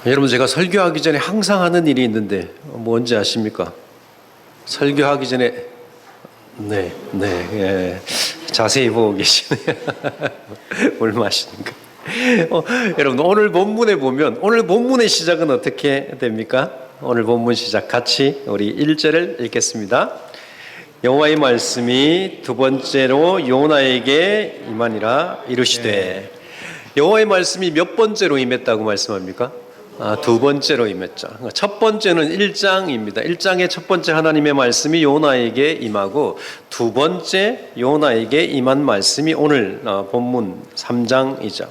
여러분, 제가 설교하기 전에 항상 하는 일이 있는데 뭔지 아십니까? 설교하기 전에 예. 자세히 보고 계시네요. 물 마시는가? 여러분, 오늘 본문에 보면 오늘 본문의 시작은 어떻게 됩니까? 오늘 본문 시작 같이 우리 1절을 읽겠습니다. 여호와의 말씀이 두 번째로 요나에게 임하니라 이르시되. 여호와의 말씀이 몇 번째로 임했다고 말씀합니까? 두 번째로 임했죠. 첫 번째는 1장입니다. 1장의 첫 번째 하나님의 말씀이 요나에게 임하고, 두 번째 요나에게 임한 말씀이 오늘 본문 3장이죠.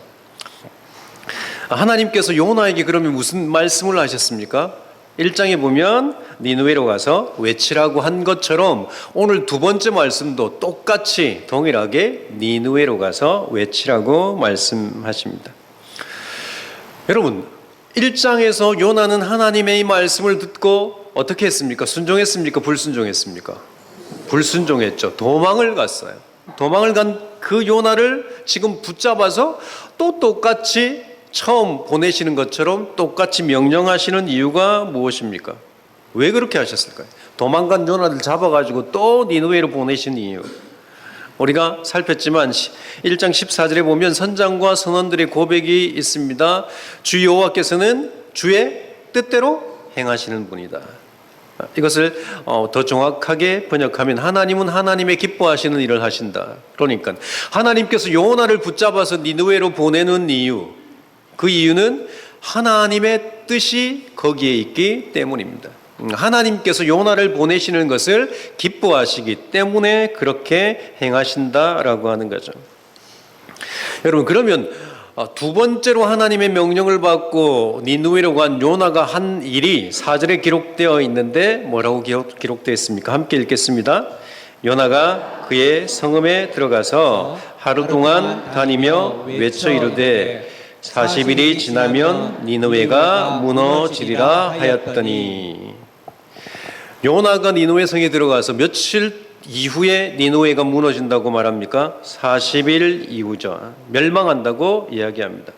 하나님께서 요나에게 그러면 무슨 말씀을 하셨습니까? 1장에 보면 니느웨로 가서 외치라고 한 것처럼 오늘 두 번째 말씀도 똑같이 동일하게 니느웨로 가서 외치라고 말씀하십니다. 여러분, 1장에서 요나는 하나님의 이 말씀을 듣고 어떻게 했습니까? 순종했습니까? 불순종했습니까? 불순종했죠. 도망을 갔어요. 도망을 간 그 요나를 지금 붙잡아서 또 똑같이 처음 보내시는 것처럼 똑같이 명령하시는 이유가 무엇입니까? 왜 그렇게 하셨을까요? 도망간 요나를 잡아가지고 또 니느웨로 보내신 이유, 우리가 살폈지만 1장 14절에 보면 선장과 선원들의 고백이 있습니다. 주 여호와께서는 주의 뜻대로 행하시는 분이다. 이것을 더 정확하게 번역하면 하나님은 하나님의 기뻐하시는 일을 하신다. 그러니까 하나님께서 요나를 붙잡아서 니느웨로 보내는 이유, 그 이유는 하나님의 뜻이 거기에 있기 때문입니다. 하나님께서 요나를 보내시는 것을 기뻐하시기 때문에 그렇게 행하신다라고 하는 거죠. 여러분, 그러면 두 번째로 하나님의 명령을 받고 니느웨로 간 요나가 한 일이 4절에 기록되어 있는데 뭐라고 기록되어 있습니까? 함께 읽겠습니다. 요나가 그의 성읍에 들어가서 하루 동안 다니며 외쳐 이르되 40일이 지나면 니느웨가 무너지리라 하였더니. 요나가 니느웨 성에 들어가서 며칠 이후에 니느웨가 무너진다고 말합니까? 40일 이후죠. 멸망한다고 이야기합니다.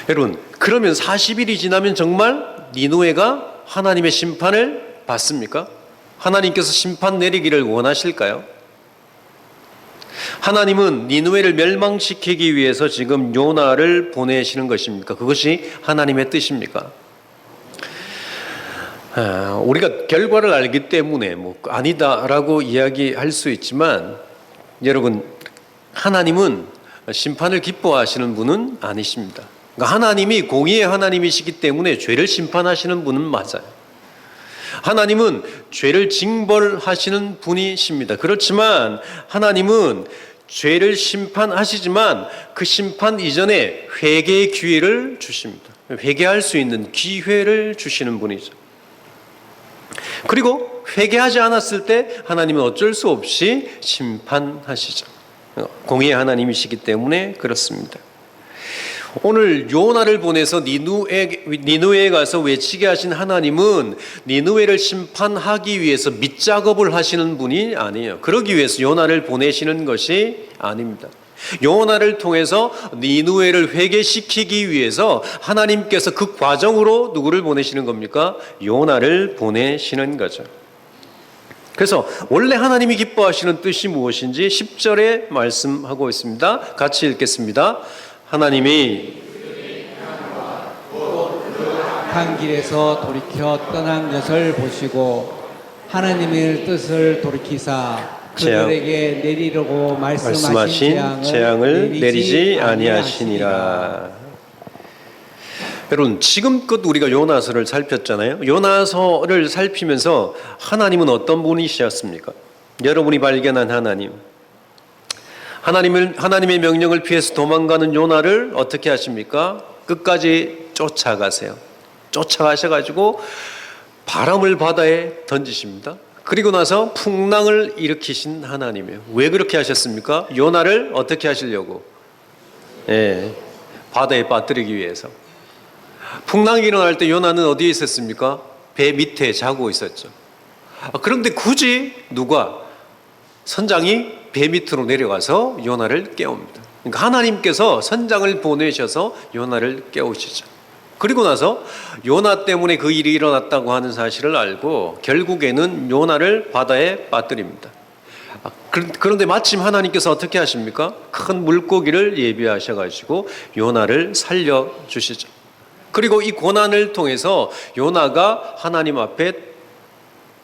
여러분, 그러면 40일이 지나면 정말 니느웨가 하나님의 심판을 받습니까? 하나님께서 심판 내리기를 원하실까요? 하나님은 니느웨를 멸망시키기 위해서 지금 요나를 보내시는 것입니까? 그것이 하나님의 뜻입니까? 우리가 결과를 알기 때문에 아니다라고 이야기할 수 있지만, 여러분, 하나님은 심판을 기뻐하시는 분은 아니십니다. 그러니까 하나님이 공의의 하나님이시기 때문에 죄를 심판하시는 분은 맞아요. 하나님은 죄를 징벌하시는 분이십니다. 그렇지만 하나님은 죄를 심판하시지만 그 심판 이전에 회개의 기회를 주십니다. 회개할 수 있는 기회를 주시는 분이죠. 그리고 회개하지 않았을 때 하나님은 어쩔 수 없이 심판하시죠. 공의의 하나님이시기 때문에 그렇습니다. 오늘 요나를 보내서 니느웨에 가서 외치게 하신 하나님은 니느웨를 심판하기 위해서 밑작업을 하시는 분이 아니에요. 그러기 위해서 요나를 보내시는 것이 아닙니다. 요나를 통해서 니느웨를 회개시키기 위해서 하나님께서 그 과정으로 누구를 보내시는 겁니까? 요나를 보내시는 거죠. 그래서 원래 하나님이 기뻐하시는 뜻이 무엇인지 10절에 말씀하고 있습니다. 같이 읽겠습니다. 하나님이 한 길에서 돌이켜 떠난 것을 보시고 하나님의 뜻을 돌이키사 그들에게 내리려고 말씀하신 재앙을 내리지 아니하시니라. 여러분, 지금껏 우리가 요나서를 살폈잖아요. 요나서를 살피면서 하나님은 어떤 분이셨습니까? 여러분이 발견한 하나님의 명령을 피해서 도망가는 요나를 어떻게 하십니까? 끝까지 쫓아가세요. 쫓아가셔가지고 바람을 바다에 던지십니다. 그리고 나서 풍랑을 일으키신 하나님이에요. 왜 그렇게 하셨습니까? 요나를 어떻게 하시려고? 바다에 빠뜨리기 위해서. 풍랑이 일어날 때 요나는 어디에 있었습니까? 배 밑에 자고 있었죠. 그런데 굳이 선장이 배 밑으로 내려가서 요나를 깨웁니다. 그러니까 하나님께서 선장을 보내셔서 요나를 깨우시죠. 그리고 나서 요나 때문에 그 일이 일어났다고 하는 사실을 알고 결국에는 요나를 바다에 빠뜨립니다. 그런데 마침 하나님께서 어떻게 하십니까? 큰 물고기를 예비하셔가지고 요나를 살려주시죠. 그리고 이 고난을 통해서 요나가 하나님 앞에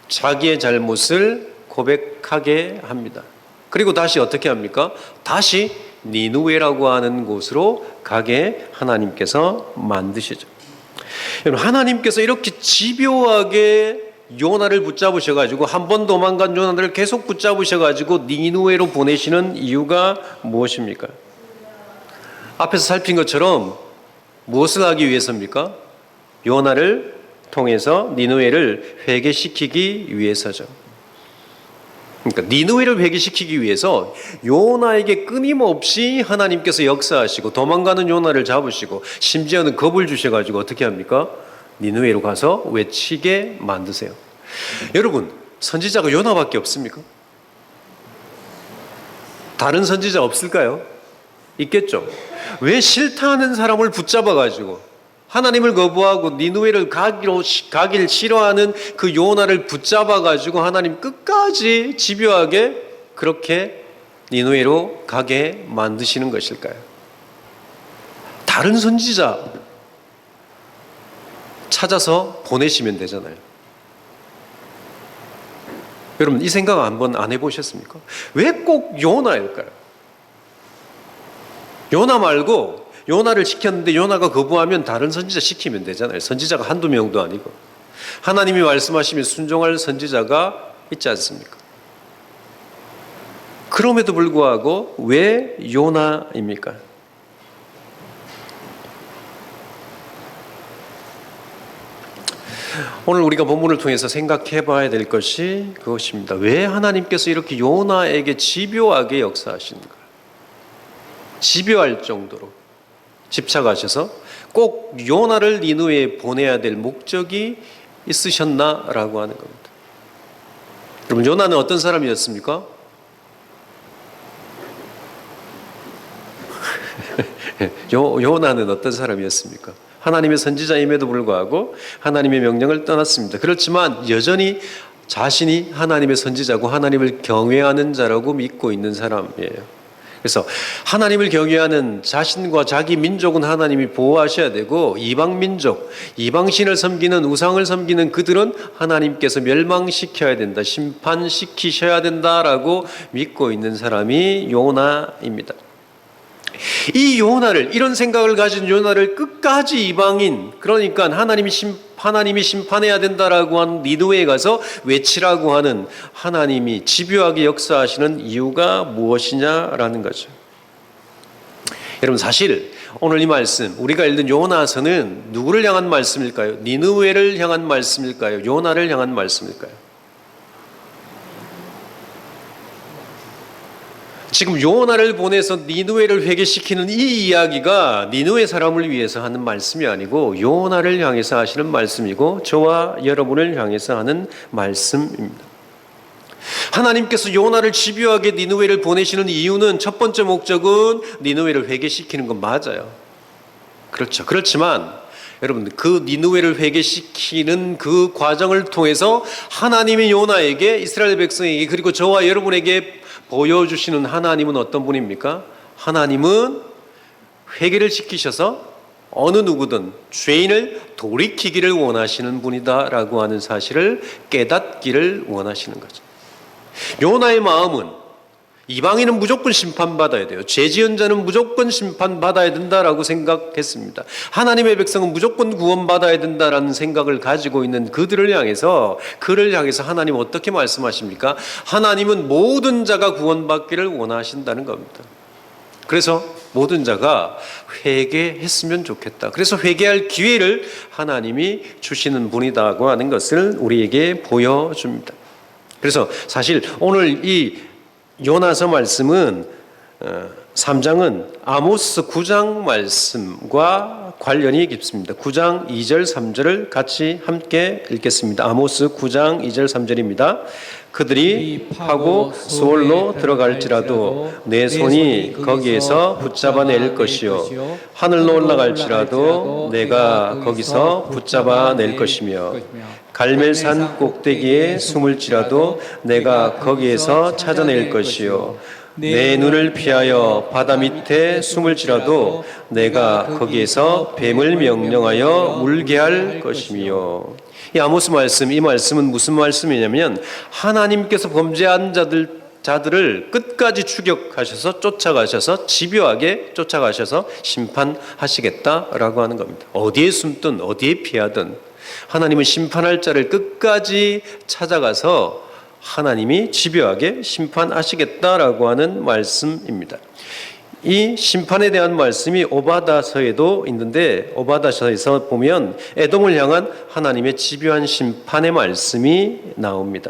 자기의 잘못을 고백하게 합니다. 그리고 다시 어떻게 합니까? 다시 니누웨라고 하는 곳으로 가게 하나님께서 만드시죠. 여러분, 하나님께서 이렇게 집요하게 요나를 붙잡으셔가지고 한 번 도망간 요나를 계속 붙잡으셔가지고 니누웨로 보내시는 이유가 무엇입니까? 앞에서 살핀 것처럼 무엇을 하기 위해서입니까? 요나를 통해서 니누웨를 회개시키기 위해서죠. 그러니까 니누웨를 회개시키기 위해서 요나에게 끊임없이 하나님께서 역사하시고 도망가는 요나를 잡으시고 심지어는 겁을 주셔가지고 어떻게 합니까? 니누웨로 가서 외치게 만드세요. 여러분, 선지자가 요나밖에 없습니까? 다른 선지자 없을까요? 있겠죠. 왜 싫다는 사람을 붙잡아가지고 하나님을 거부하고 니누웨를 가길 싫어하는 그 요나를 붙잡아가지고 하나님 끝까지 집요하게 그렇게 니누웨로 가게 만드시는 것일까요? 다른 선지자 찾아서 보내시면 되잖아요. 여러분, 이 생각 한번 안 해보셨습니까? 왜 꼭 요나일까요? 요나 말고 요나를 시켰는데 요나가 거부하면 다른 선지자 시키면 되잖아요. 선지자가 한두 명도 아니고. 하나님이 말씀하시면 순종할 선지자가 있지 않습니까? 그럼에도 불구하고 왜 요나입니까? 오늘 우리가 본문을 통해서 생각해 봐야 될 것이 그것입니다. 왜 하나님께서 이렇게 요나에게 집요하게 역사하시는가? 집요할 정도로 집착하셔서 꼭 요나를 니누웨에 보내야 될 목적이 있으셨나라고 하는 겁니다. 여러분, 요나는 어떤 사람이었습니까? 요나는 어떤 사람이었습니까? 하나님의 선지자임에도 불구하고 하나님의 명령을 떠났습니다. 그렇지만 여전히 자신이 하나님의 선지자고 하나님을 경외하는 자라고 믿고 있는 사람이에요. 그래서 하나님을 경외하는 자신과 자기 민족은 하나님이 보호하셔야 되고 이방 민족, 이방신을 섬기는 우상을 섬기는 그들은 하나님께서 멸망시켜야 된다, 심판시키셔야 된다라고 믿고 있는 사람이 요나입니다. 이 요나를, 이런 생각을 가진 요나를 끝까지 이방인, 그러니까 하나님이 심판해야 된다라고 한 니누웨에 가서 외치라고 하는 하나님이 집요하게 역사하시는 이유가 무엇이냐라는 거죠. 여러분, 사실 오늘 이 말씀, 우리가 읽는 요나서는 누구를 향한 말씀일까요? 니누웨를 향한 말씀일까요? 요나를 향한 말씀일까요? 지금 요나를 보내서 니누웨를 회개시키는 이 이야기가 니누웨 사람을 위해서 하는 말씀이 아니고 요나를 향해서 하시는 말씀이고 저와 여러분을 향해서 하는 말씀입니다. 하나님께서 요나를 집요하게 니누웨를 보내시는 이유는 첫 번째 목적은 니누웨를 회개시키는 건 맞아요. 그렇죠. 그렇지만 여러분, 그 니누웨를 회개시키는 그 과정을 통해서 하나님이 요나에게, 이스라엘 백성에게, 그리고 저와 여러분에게 보여주시는 하나님은 어떤 분입니까? 하나님은 회개를 시키셔서 어느 누구든 죄인을 돌이키기를 원하시는 분이다라고 하는 사실을 깨닫기를 원하시는 거죠. 요나의 마음은 이방인은 무조건 심판받아야 돼요. 죄 지은 자는 무조건 심판받아야 된다라고 생각했습니다. 하나님의 백성은 무조건 구원받아야 된다라는 생각을 가지고 있는 그들을 향해서 하나님은 어떻게 말씀하십니까? 하나님은 모든 자가 구원받기를 원하신다는 겁니다. 그래서 모든 자가 회개했으면 좋겠다. 그래서 회개할 기회를 하나님이 주시는 분이다고 하는 것을 우리에게 보여줍니다. 그래서 사실 오늘 이 요나서 말씀은 3장은 아모스 9장 말씀과 관련이 깊습니다. 9장 2절 3절을 같이 함께 읽겠습니다. 아모스 9장 2절 3절입니다. 그들이 파고 소홀로 들어갈지라도 내 손이 거기에서 붙잡아낼 것이요 하늘로 올라갈지라도 내가 거기서 붙잡아낼 것이며 갈멜산 꼭대기에 숨을지라도 내가 거기에서 찾아낼 것이요 내 눈을 피하여 바다 밑에 숨을지라도 내가 거기에서 뱀을 명령하여 물게 할 것이며. 이 아모스 말씀, 이 말씀은 무슨 말씀이냐면 하나님께서 범죄한 자들을 끝까지 추격하셔서 쫓아가셔서 집요하게 쫓아가셔서 심판하시겠다라고 하는 겁니다. 어디에 숨든 어디에 피하든 하나님은 심판할 자를 끝까지 찾아가서 하나님이 집요하게 심판하시겠다라고 하는 말씀입니다. 이 심판에 대한 말씀이 오바다서에도 있는데 오바다서에서 보면 에돔을 향한 하나님의 집요한 심판의 말씀이 나옵니다.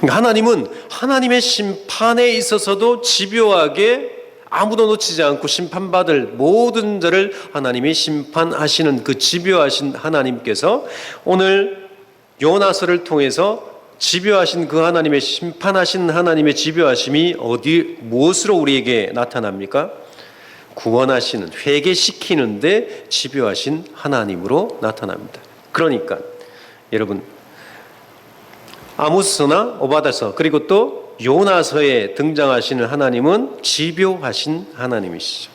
하나님은 하나님의 심판에 있어서도 집요하게 아무도 놓치지 않고 심판받을 모든 자를 하나님이 심판하시는 그 집요하신 하나님께서 오늘 요나서를 통해서 집요하신 그 하나님의 심판하신 하나님의 집요하심이 무엇으로 우리에게 나타납니까? 구원하시는, 회개시키는데 집요하신 하나님으로 나타납니다. 그러니까 여러분 아모스나 오바다서 그리고 또 요나서에 등장하시는 하나님은 집요하신 하나님이시죠.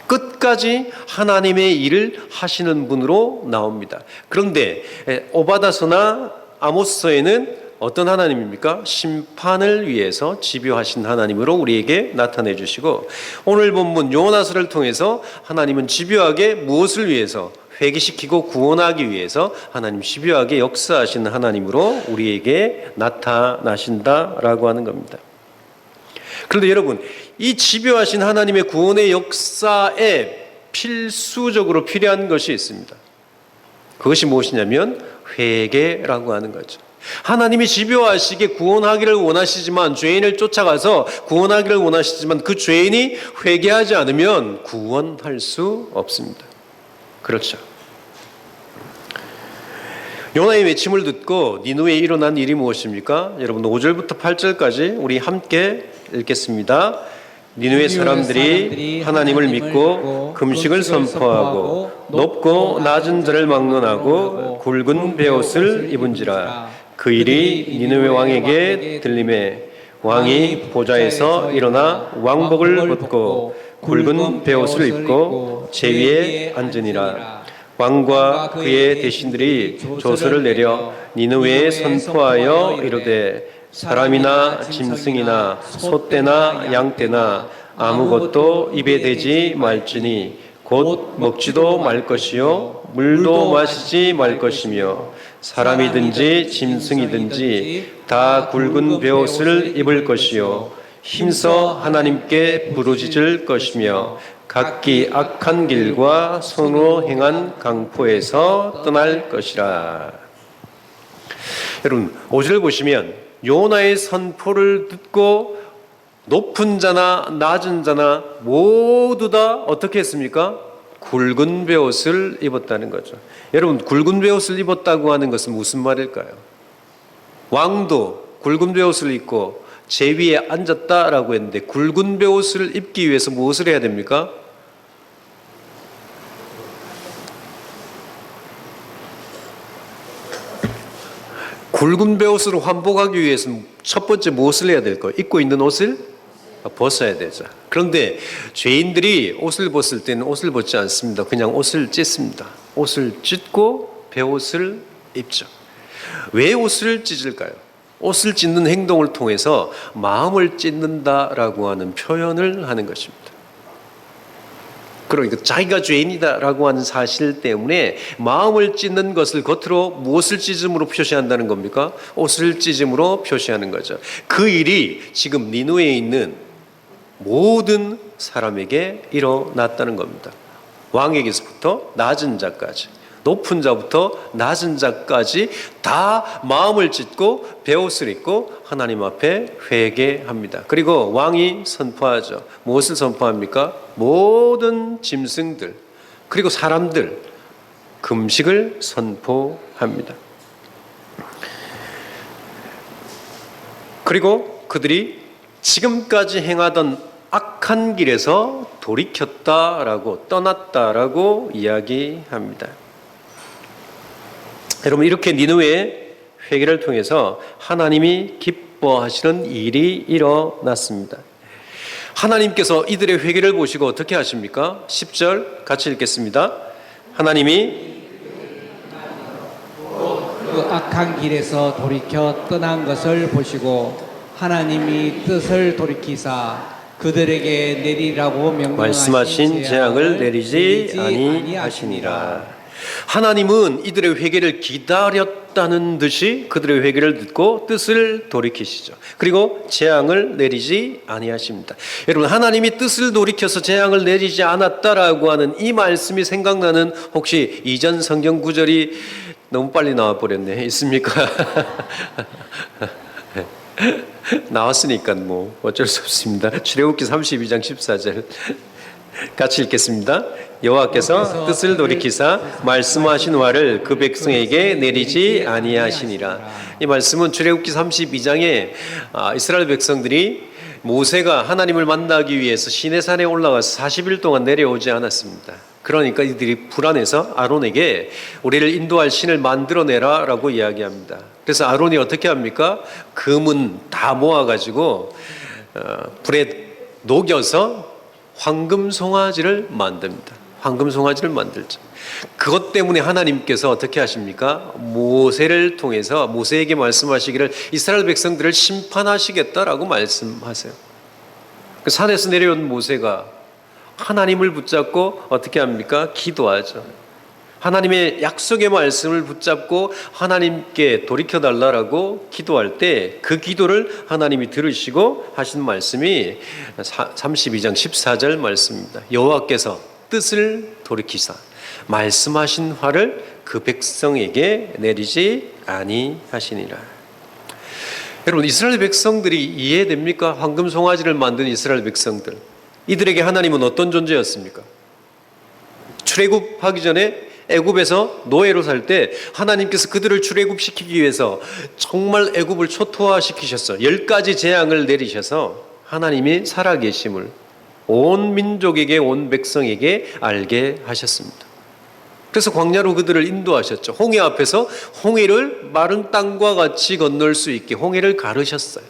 끝까지 하나님의 일을 하시는 분으로 나옵니다. 그런데 오바다서나 아모스서에는 어떤 하나님입니까? 심판을 위해서 집요하신 하나님으로 우리에게 나타내 주시고 오늘 본문 요나서를 통해서 하나님은 집요하게 무엇을 위해서? 회개시키고 구원하기 위해서 하나님 집요하게 역사하시는 하나님으로 우리에게 나타나신다라고 하는 겁니다. 그런데 여러분, 이 집요하신 하나님의 구원의 역사에 필수적으로 필요한 것이 있습니다. 그것이 무엇이냐면 회개라고 하는 거죠. 하나님이 집요하시게 구원하기를 원하시지만 죄인을 쫓아가서 구원하기를 원하시지만 그 죄인이 회개하지 않으면 구원할 수 없습니다. 그렇죠. 요나의 외침을 듣고 니느웨에 일어난 일이 무엇입니까? 여러분 5절부터 8절까지 우리 함께 읽겠습니다. 니느웨 사람들이 하나님을 믿고 금식을 선포하고 높고 낮은 자를 막론하고 굵은 베옷을 입은지라. 그 일이 니느웨 왕에게 들림에 왕이 보좌에서 일어나 왕복을 벗고 굵은 베옷을 입고 제위에 앉으니라. 왕과 그의 대신들이 조서를 내려 니느웨에 선포하여 이르되 사람이나 짐승이나 소떼나 양떼나 아무것도 입에 대지 말지니 곧 먹지도 말 것이요 물도 마시지 말 것이며 사람이든지 짐승이든지 다 굵은 베옷을 입을 것이요 힘써 하나님께 부르짖을 것이며 각기 악한 길과 손으로 행한 강포에서 떠날 것이라. 여러분 5절을 보시면 요나의 선포를 듣고 높은 자나 낮은 자나 모두 다 어떻게 했습니까? 굵은 베옷을 입었다는 거죠. 여러분 굵은 베옷을 입었다고 하는 것은 무슨 말일까요? 왕도 굵은 베옷을 입고 제위에 앉았다라고 했는데 굵은 베옷을 입기 위해서 무엇을 해야 됩니까? 굵은 베옷으로 환복하기 위해서는 첫 번째 무엇을 해야 될까요? 입고 있는 옷을 벗어야 되죠. 그런데 죄인들이 옷을 벗을 때는 옷을 벗지 않습니다. 그냥 옷을 찢습니다. 옷을 찢고 베옷을 입죠. 왜 옷을 찢을까요? 옷을 찢는 행동을 통해서 마음을 찢는다라고 하는 표현을 하는 것입니다. 그러니까 자기가 죄인이다라고 하는 사실 때문에 마음을 찢는 것을 겉으로 무엇을 찢음으로 표시한다는 겁니까? 옷을 찢음으로 표시하는 거죠. 그 일이 지금 니느웨에 있는 모든 사람에게 일어났다는 겁니다. 왕에게서부터 낮은 자까지 높은 자부터 낮은 자까지 다 마음을 찢고 베옷을 입고 하나님 앞에 회개합니다. 그리고 왕이 선포하죠. 무엇을 선포합니까? 모든 짐승들 그리고 사람들 금식을 선포합니다. 그리고 그들이 지금까지 행하던 악한 길에서 돌이켰다라고 떠났다라고 이야기합니다. 여러분 이렇게 니느웨의 회개를 통해서 하나님이 기뻐하시는 일이 일어났습니다. 하나님께서 이들의 회개를 보시고 어떻게 하십니까? 10절 같이 읽겠습니다. 하나님이 그 악한 길에서 돌이켜 떠난 것을 보시고 하나님이 뜻을 돌이키사 그들에게 내리라고 명령하신 말씀하신 재앙을 내리지 아니하시니라. 하나님은 이들의 회개를 기다렸다는 듯이 그들의 회개를 듣고 뜻을 돌이키시죠. 그리고 재앙을 내리지 아니하십니다. 여러분 하나님이 뜻을 돌이켜서 재앙을 내리지 않았다라고 하는 이 말씀이 생각나는 혹시 이전 성경 구절이 너무 빨리 나와버렸네. 있습니까? 나왔으니까 뭐 어쩔 수 없습니다. 출애굽기 32장 14절 같이 읽겠습니다. 여호와께서 뜻을 돌이키사 말씀하신 화를 그 백성에게 내리지 아니하시니라. 이 말씀은 출애굽기 32장에 이스라엘 백성들이 모세가 하나님을 만나기 위해서 시내산에 올라가서 40일 동안 내려오지 않았습니다. 그러니까 이들이 불안해서 아론에게 우리를 인도할 신을 만들어내라 라고 이야기합니다. 그래서 아론이 어떻게 합니까? 금은 다 모아가지고 불에 녹여서 황금 송아지를 만듭니다. 황금 송아지를 만들죠. 그것 때문에 하나님께서 어떻게 하십니까? 모세를 통해서 모세에게 말씀하시기를 이스라엘 백성들을 심판하시겠다라고 말씀하세요. 그 산에서 내려온 모세가 하나님을 붙잡고 어떻게 합니까? 기도하죠. 하나님의 약속의 말씀을 붙잡고 하나님께 돌이켜달라고 기도할 때 그 기도를 하나님이 들으시고 하신 말씀이 32장 14절 말씀입니다. 여호와께서 뜻을 돌이키사 말씀하신 화를 그 백성에게 내리지 아니하시니라. 여러분 이스라엘 백성들이 이해됩니까? 황금 송아지를 만든 이스라엘 백성들, 이들에게 하나님은 어떤 존재였습니까? 출애굽하기 전에 애굽에서 노예로 살 때 하나님께서 그들을 출애굽시키기 위해서 정말 애굽을 초토화시키셨어요. 10가지 재앙을 내리셔서 하나님이 살아계심을 온 민족에게 온 백성에게 알게 하셨습니다. 그래서 광야로 그들을 인도하셨죠. 홍해 앞에서 홍해를 마른 땅과 같이 건널 수 있게 홍해를 가르셨어요.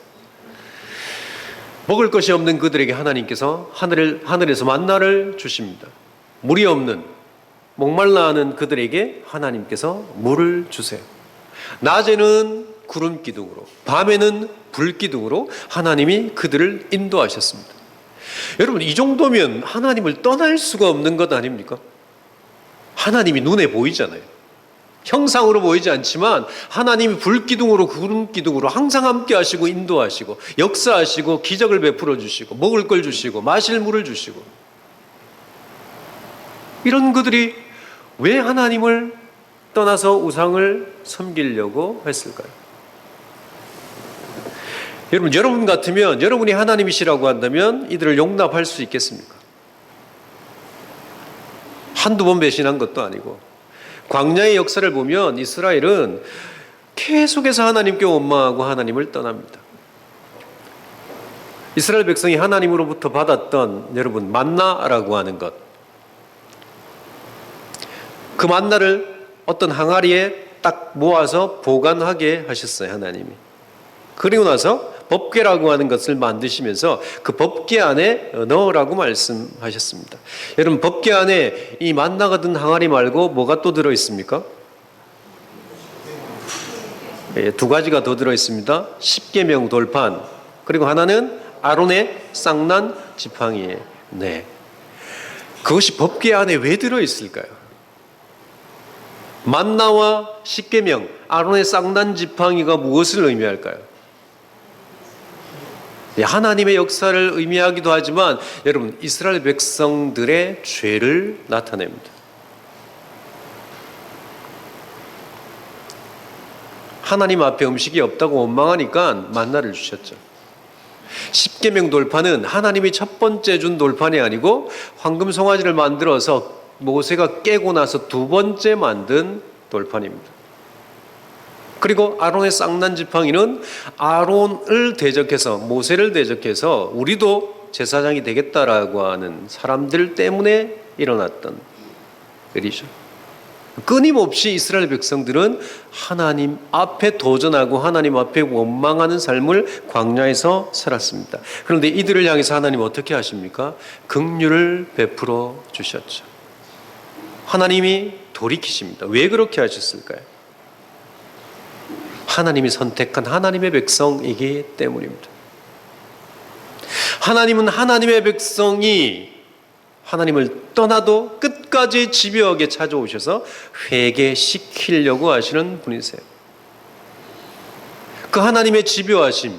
먹을 것이 없는 그들에게 하나님께서 하늘에서 만나를 주십니다. 물이 없는 목말라 하는 그들에게 하나님께서 물을 주세요. 낮에는 구름 기둥으로 밤에는 불 기둥으로 하나님이 그들을 인도하셨습니다. 여러분 이 정도면 하나님을 떠날 수가 없는 것 아닙니까? 하나님이 눈에 보이잖아요. 형상으로 보이지 않지만 하나님이 불 기둥으로 구름 기둥으로 항상 함께 하시고 인도하시고 역사하시고 기적을 베풀어 주시고 먹을 걸 주시고 마실 물을 주시고, 이런 그들이 왜 하나님을 떠나서 우상을 섬기려고 했을까요? 여러분 같으면 여러분이 하나님이시라고 한다면 이들을 용납할 수 있겠습니까? 한두 번 배신한 것도 아니고, 광야의 역사를 보면 이스라엘은 계속해서 하나님께 원망하고 하나님을 떠납니다. 이스라엘 백성이 하나님으로부터 받았던 여러분 만나라고 하는 것, 그 만나를 어떤 항아리에 딱 모아서 보관하게 하셨어요. 하나님이. 그리고 나서 법궤라고 하는 것을 만드시면서 그 법궤 안에 넣으라고 말씀하셨습니다. 여러분 법궤 안에 이 만나가 든 항아리 말고 뭐가 또 들어있습니까? 네, 두 가지가 더 들어있습니다. 십계명 돌판, 그리고 하나는 아론의 쌍난 지팡이에. 네. 그것이 법궤 안에 왜 들어있을까요? 만나와 십계명, 아론의 쌍난 지팡이가 무엇을 의미할까요? 하나님의 역사를 의미하기도 하지만 여러분 이스라엘 백성들의 죄를 나타냅니다. 하나님 앞에 음식이 없다고 원망하니까 만나를 주셨죠. 십계명 돌판은 하나님이 첫 번째 준 돌판이 아니고 황금 송아지를 만들어서 모세가 깨고 나서 두 번째 만든 돌판입니다. 그리고 아론의 쌍난 지팡이는 아론을 대적해서, 모세를 대적해서 우리도 제사장이 되겠다라고 하는 사람들 때문에 일어났던 일이죠. 끊임없이 이스라엘 백성들은 하나님 앞에 도전하고 하나님 앞에 원망하는 삶을 광야에서 살았습니다. 그런데 이들을 향해서 하나님 어떻게 하십니까? 긍휼을 베풀어 주셨죠. 하나님이 돌이키십니다. 왜 그렇게 하셨을까요? 하나님이 선택한 하나님의 백성이기 때문입니다. 하나님은 하나님의 백성이 하나님을 떠나도 끝까지 집요하게 찾아오셔서 회개시키려고 하시는 분이세요. 그 하나님의 집요하심,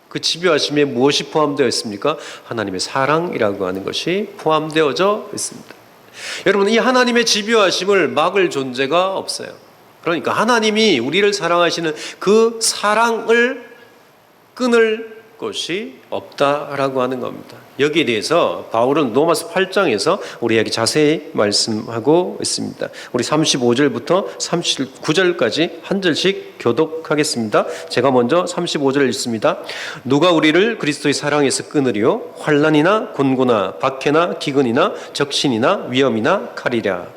그 집요하심에 무엇이 포함되어 있습니까? 하나님의 사랑이라고 하는 것이 포함되어져 있습니다. 여러분, 이 하나님의 집요하심을 막을 존재가 없어요. 그러니까 하나님이 우리를 사랑하시는 그 사랑을 끊을 것이 없다라고 하는 겁니다. 여기에 대해서 바울은 로마서 8장에서 우리에게 자세히 말씀하고 있습니다. 우리 35절부터 39절까지 한 절씩 교독하겠습니다. 제가 먼저 35절을 읽습니다. 누가 우리를 그리스도의 사랑에서 끊으리요? 환난이나 곤고나 박해나 기근이나 적신이나 위험이나 칼이랴.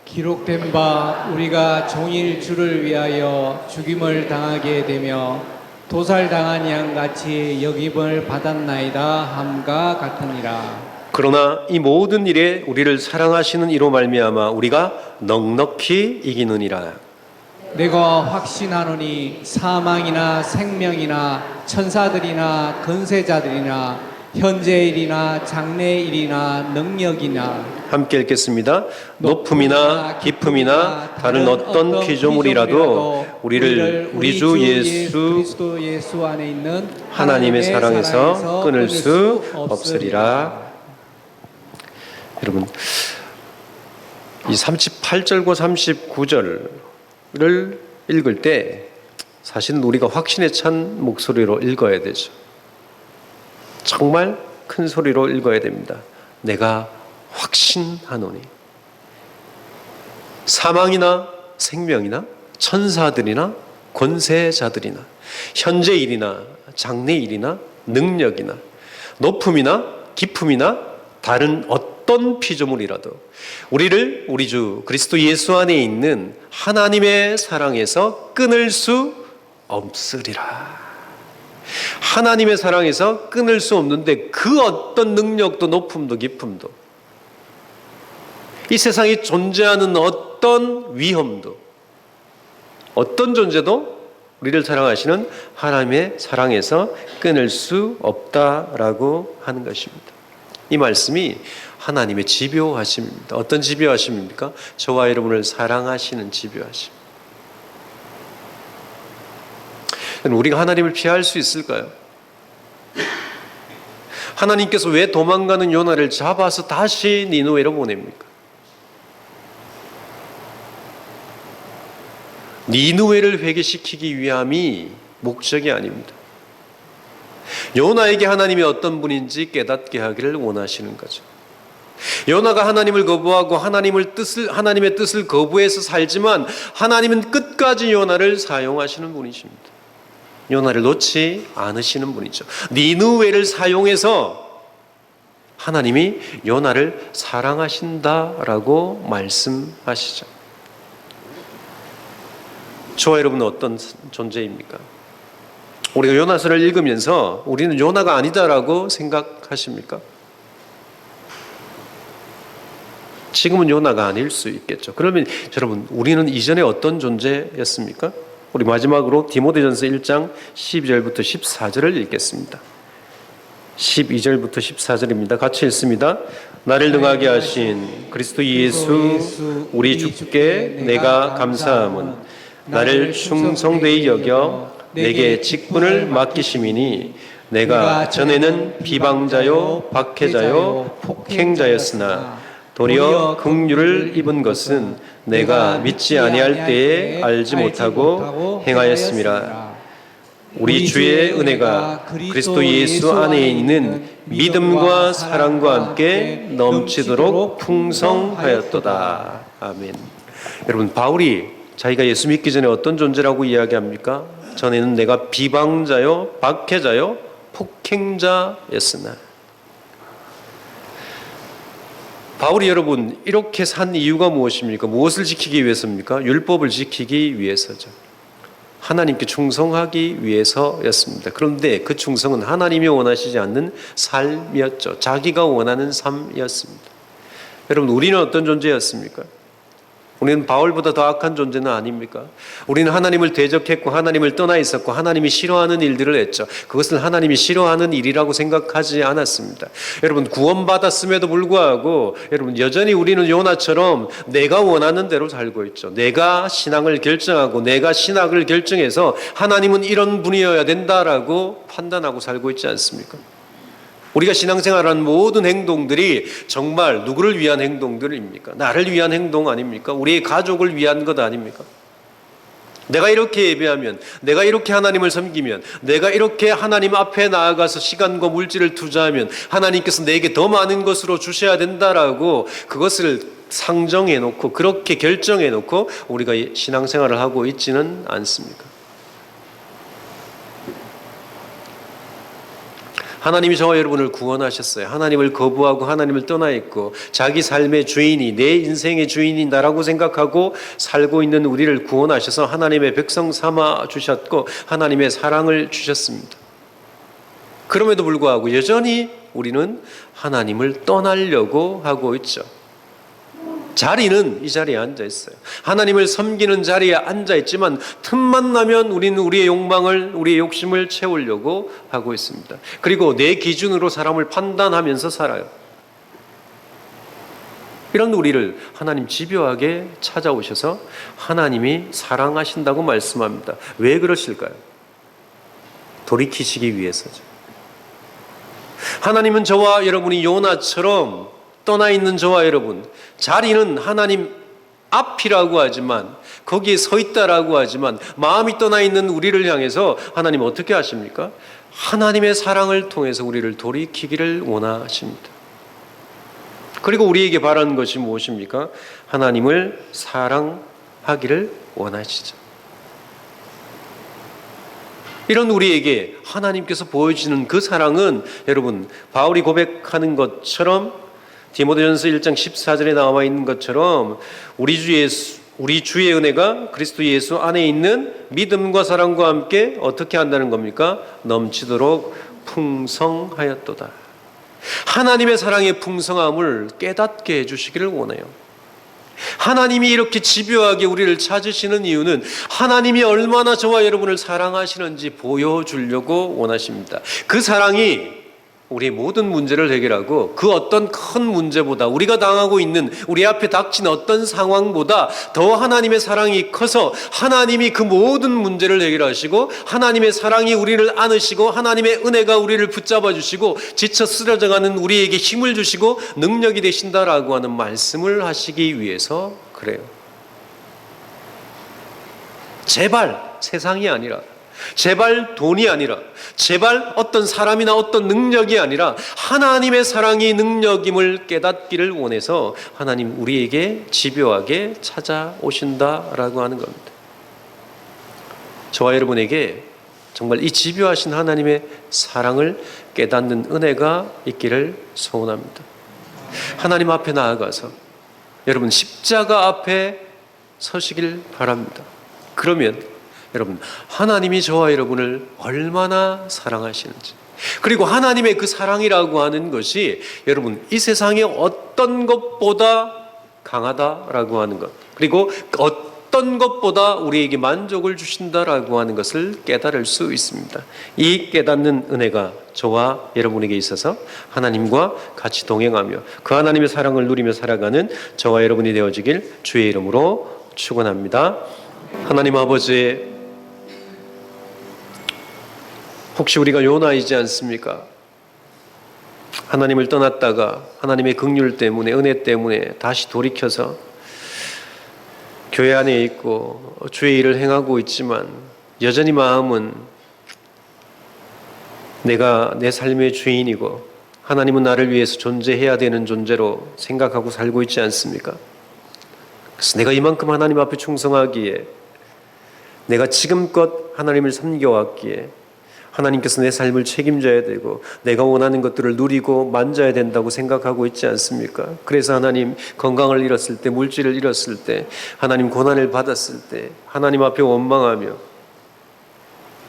기록된 바 우리가 종일 주를 위하여 죽임을 당하게 되며 도살당한 양같이 여김을 받았나이다 함과 같으니라. 그러나 이 모든 일에 우리를 사랑하시는 이로 말미암아 우리가 넉넉히 이기느니라. 내가 확신하노니 사망이나 생명이나 천사들이나 건세자들이나 현재일이나 장래일이나 능력이나. 함께 읽겠습니다. 높음이나 깊음이나 다른 어떤 피조물이라도 우리를 우리 주 그리스도 예수 안에 있는 하나님의 사랑에서 끊을 수 없으리라. 여러분, 이 38절과 39절을 읽을 때 사실은 우리가 확신에 찬 목소리로 읽어야 되죠. 정말 큰 소리로 읽어야 됩니다. 내가 확신하노니 사망이나 생명이나 천사들이나 권세자들이나 현재일이나 장래일이나 능력이나 높음이나 깊음이나 다른 어떤 피조물이라도 우리를 우리 주 그리스도 예수 안에 있는 하나님의 사랑에서 끊을 수 없으리라. 하나님의 사랑에서 끊을 수 없는데 그 어떤 능력도 높음도 깊음도 이 세상에 존재하는 어떤 위험도 어떤 존재도 우리를 사랑하시는 하나님의 사랑에서 끊을 수 없다라고 하는 것입니다. 이 말씀이 하나님의 집요하심입니다. 어떤 집요하심입니까? 저와 여러분을 사랑하시는 집요하심. 우리가 하나님을 피할 수 있을까요? 하나님께서 왜 도망가는 요나를 잡아서 다시 니느웨로 보냅니까? 니느웨를 회개시키기 위함이 목적이 아닙니다. 요나에게 하나님이 어떤 분인지 깨닫게 하기를 원하시는 거죠. 요나가 하나님을 거부하고 하나님의 뜻을 거부해서 살지만 하나님은 끝까지 요나를 사용하시는 분이십니다. 요나를 놓지 않으시는 분이죠. 니느웨를 사용해서 하나님이 요나를 사랑하신다라고 말씀하시죠. 저와 여러분은 어떤 존재입니까? 우리가 요나서를 읽으면서 우리는 요나가 아니다라고 생각하십니까? 지금은 요나가 아닐 수 있겠죠. 그러면 여러분, 우리는 이전에 어떤 존재였습니까? 우리 마지막으로 디모데전서 1장 12절부터 14절을 읽겠습니다. 12절부터 14절입니다. 같이 읽습니다. 나를 능하게 하신 그리스도 예수 우리 주께 내가 감사함은 나를 충성되이 여겨 내게 직분을 맡기심이니 내가 전에는 비방자요 박해자요 폭행자였으나 도리어 긍휼을 입은 것은 내가 믿지 아니할 때에 알지 못하고 행하였음이라. 우리 주의 은혜가 그리스도 예수 안에 있는 믿음과 사랑과 함께 넘치도록 풍성하였도다. 아멘. 여러분, 바울이 자기가 예수 믿기 전에 어떤 존재라고 이야기합니까? 전에는 내가 비방자요, 박해자요, 폭행자였으나. 바울이 여러분 이렇게 산 이유가 무엇입니까? 무엇을 지키기 위해서입니까? 율법을 지키기 위해서죠. 하나님께 충성하기 위해서였습니다. 그런데 그 충성은 하나님이 원하시지 않는 삶이었죠. 자기가 원하는 삶이었습니다. 여러분, 우리는 어떤 존재였습니까? 우리는 바울보다 더 악한 존재는 아닙니까? 우리는 하나님을 대적했고 하나님을 떠나 있었고 하나님이 싫어하는 일들을 했죠. 그것을 하나님이 싫어하는 일이라고 생각하지 않았습니다. 여러분, 구원받았음에도 불구하고 여러분 여전히 우리는 요나처럼 내가 원하는 대로 살고 있죠. 내가 신앙을 결정하고 내가 신학을 결정해서 하나님은 이런 분이어야 된다라고 판단하고 살고 있지 않습니까? 우리가 신앙생활하는 모든 행동들이 정말 누구를 위한 행동들입니까? 나를 위한 행동 아닙니까? 우리의 가족을 위한 것 아닙니까? 내가 이렇게 예배하면, 내가 이렇게 하나님을 섬기면, 내가 이렇게 하나님 앞에 나아가서 시간과 물질을 투자하면 하나님께서 내게 더 많은 것으로 주셔야 된다라고 그것을 상정해 놓고 그렇게 결정해 놓고 우리가 신앙생활을 하고 있지는 않습니까? 하나님이 저와 여러분을 구원하셨어요. 하나님을 거부하고 하나님을 떠나 있고 자기 삶의 주인이, 내 인생의 주인이 나라고 생각하고 살고 있는 우리를 구원하셔서 하나님의 백성 삼아 주셨고 하나님의 사랑을 주셨습니다. 그럼에도 불구하고 여전히 우리는 하나님을 떠나려고 하고 있죠. 자리는 이 자리에 앉아 있어요. 하나님을 섬기는 자리에 앉아 있지만 틈만 나면 우리는 우리의 욕망을, 우리의 욕심을 채우려고 하고 있습니다. 그리고 내 기준으로 사람을 판단하면서 살아요. 이런 우리를 하나님 집요하게 찾아오셔서 하나님이 사랑하신다고 말씀합니다. 왜 그러실까요? 돌이키시기 위해서죠. 하나님은 저와 여러분이 요나처럼 떠나 있는 저와 여러분, 자리는 하나님 앞이라고 하지만 거기에 서 있다라고 하지만 마음이 떠나 있는 우리를 향해서 하나님 어떻게 하십니까? 하나님의 사랑을 통해서 우리를 돌이키기를 원하십니다. 그리고 우리에게 바라는 것이 무엇입니까? 하나님을 사랑하기를 원하시죠. 이런 우리에게 하나님께서 보여주시는 그 사랑은 여러분 바울이 고백하는 것처럼 디모데전서 1장 14절에 나와 있는 것처럼 우리 주의 은혜가 그리스도 예수 안에 있는 믿음과 사랑과 함께 어떻게 한다는 겁니까? 넘치도록 풍성하였도다. 하나님의 사랑의 풍성함을 깨닫게 해주시기를 원해요. 하나님이 이렇게 집요하게 우리를 찾으시는 이유는 하나님이 얼마나 저와 여러분을 사랑하시는지 보여주려고 원하십니다. 그 사랑이 우리의 모든 문제를 해결하고 그 어떤 큰 문제보다 우리가 당하고 있는 우리 앞에 닥친 어떤 상황보다 더 하나님의 사랑이 커서 하나님이 그 모든 문제를 해결하시고 하나님의 사랑이 우리를 안으시고 하나님의 은혜가 우리를 붙잡아 주시고 지쳐 쓰러져가는 우리에게 힘을 주시고 능력이 되신다라고 하는 말씀을 하시기 위해서 그래요. 제발 세상이 아니라 제발 돈이 아니라 제발 어떤 사람이나 어떤 능력이 아니라 하나님의 사랑이 능력임을 깨닫기를 원해서 하나님 우리에게 집요하게 찾아오신다라고 하는 겁니다. 저와 여러분에게 정말 이 집요하신 하나님의 사랑을 깨닫는 은혜가 있기를 소원합니다. 하나님 앞에 나아가서 여러분 십자가 앞에 서시길 바랍니다. 그러면 여러분 하나님이 저와 여러분을 얼마나 사랑하시는지, 그리고 하나님의 그 사랑이라고 하는 것이 여러분 이 세상의 어떤 것보다 강하다라고 하는 것, 그리고 어떤 것보다 우리에게 만족을 주신다라고 하는 것을 깨달을 수 있습니다. 이 깨닫는 은혜가 저와 여러분에게 있어서 하나님과 같이 동행하며 그 하나님의 사랑을 누리며 살아가는 저와 여러분이 되어지길 주의 이름으로 축원합니다. 하나님 아버지, 혹시 우리가 요나이지 않습니까? 하나님을 떠났다가 하나님의 긍휼 때문에, 은혜 때문에 다시 돌이켜서 교회 안에 있고 주의 일을 행하고 있지만 여전히 마음은 내가 내 삶의 주인이고 하나님은 나를 위해서 존재해야 되는 존재로 생각하고 살고 있지 않습니까? 그래서 내가 이만큼 하나님 앞에 충성하기에, 내가 지금껏 하나님을 섬겨왔기에 하나님께서 내 삶을 책임져야 되고 내가 원하는 것들을 누리고 만져야 된다고 생각하고 있지 않습니까? 그래서 하나님 건강을 잃었을 때, 물질을 잃었을 때, 하나님 고난을 받았을 때 하나님 앞에 원망하며,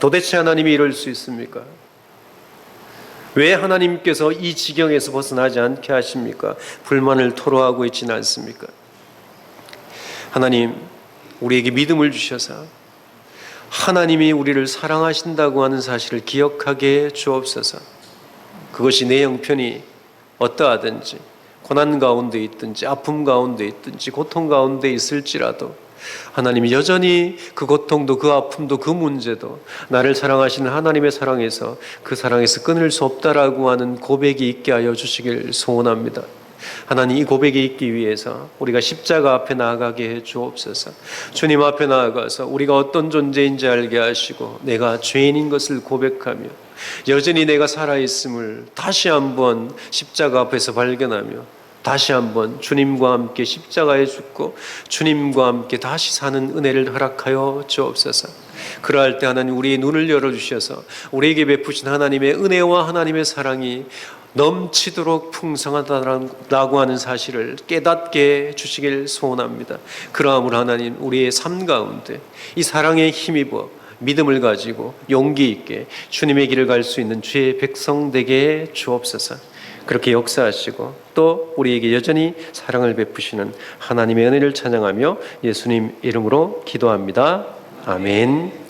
도대체 하나님이 이럴 수 있습니까? 왜 하나님께서 이 지경에서 벗어나지 않게 하십니까? 불만을 토로하고 있지는 않습니까? 하나님, 우리에게 믿음을 주셔서 하나님이 우리를 사랑하신다고 하는 사실을 기억하게 주옵소서. 그것이 내 형편이 어떠하든지, 고난 가운데 있든지, 아픔 가운데 있든지, 고통 가운데 있을지라도 하나님이 여전히 그 고통도, 그 아픔도, 그 문제도 나를 사랑하시는 하나님의 사랑에서, 그 사랑에서 끊을 수 없다라고 하는 고백이 있게 하여 주시길 소원합니다. 하나님, 이 고백이 있기 위해서 우리가 십자가 앞에 나아가게 해 주옵소서. 주님 앞에 나아가서 우리가 어떤 존재인지 알게 하시고 내가 죄인인 것을 고백하며 여전히 내가 살아있음을 다시 한번 십자가 앞에서 발견하며 다시 한번 주님과 함께 십자가에 죽고 주님과 함께 다시 사는 은혜를 허락하여 주옵소서. 그러할 때 하나님, 우리의 눈을 열어주셔서 우리에게 베푸신 하나님의 은혜와 하나님의 사랑이 넘치도록 풍성하다라고 하는 사실을 깨닫게 해주시길 소원합니다. 그러함으로 하나님, 우리의 삶 가운데 이 사랑에 힘입어 믿음을 가지고 용기 있게 주님의 길을 갈 수 있는 주의 백성 되게 주옵소서. 그렇게 역사하시고 또 우리에게 여전히 사랑을 베푸시는 하나님의 은혜를 찬양하며 예수님 이름으로 기도합니다. 아멘.